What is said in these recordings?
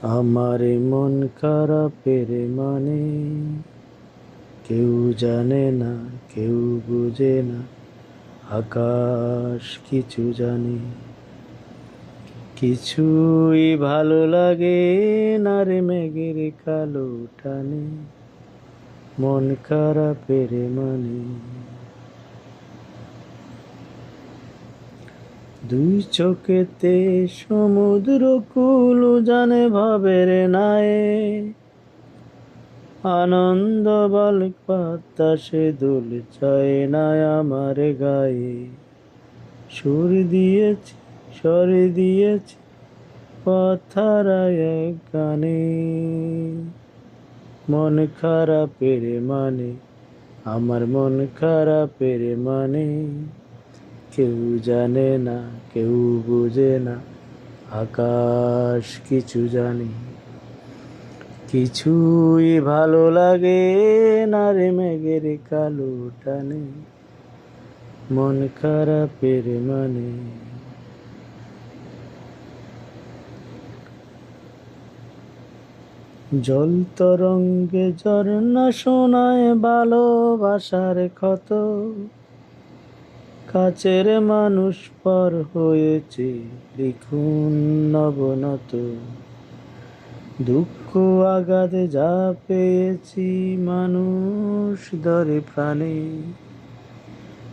আমার মন খারাপের মানে কেউ জানে না, কেউ বুঝে না, আকাশ কিছু জানে। কিছুই ভালো লাগে না রে মেঘের কালো টানে, মন খারাপের মানে। দুই চোখেতে সমুদ্র কুল জানে ভাবের নায়ে, আনন্দ বালক বাতাসে দোল চায় না আমার গায়ে। সুর দিয়েছি, স্বর দিয়েছি, কথারায় এক গানে। মন খারাপের মানে, আমার মন খারাপের মানে কেউ জানে না, কেউ বুঝে না, আকাশ কিছু জানে। কিছুই ভালো লাগে না রে মেঘের কালো টানে, মন খারাপের মানে। জল তরঙ্গে ঝর্ণা শোনায় ভালোবাসার ক্ষত, কাছের মানুষ পর হয়েছে লিখুন নবনত। দুঃখ আঘাতে যা পেয়েছি মানুষ ধরে প্রাণে,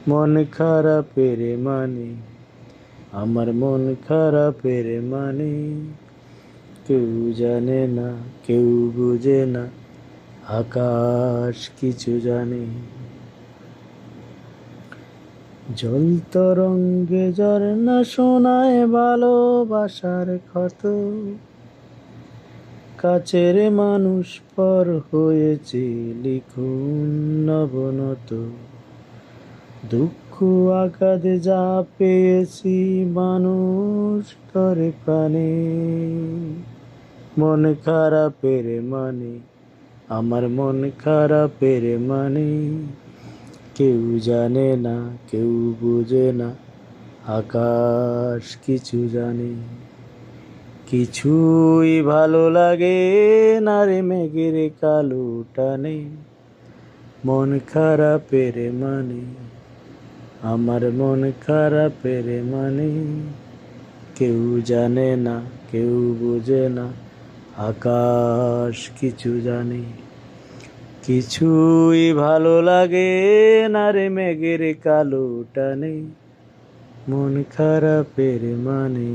মন খারাপের মানে, আমার মন খারাপের মানে কেউ জানে না, কেউ বুঝে না, আকাশ কিছু জানে। জল তরঙ্গে ঝর্ণা শোনায় ভালোবাসার ক্ষত, কাছের মানুষ পর হয়েছে লিখুন নবনত। দুঃখ আঘাতে যা পেয়েছি মানুষ ধরে প্রাণে, মন খারাপের মানে, আমার মন খারাপের মানে কেউ জানে না, কেউ বুঝে না, আকাশ কিছু জানে। কিছুই ভালো লাগে না রে মেঘের কালো টানে, মন খারাপের মানে, আমার মন খারাপের মানে কেউ জানে না, কেউ বুঝে না, আকাশ কিছু জানে। কিছুই ভালো লাগে না রে মেঘের কালো টানে, মন খারাপের মানে।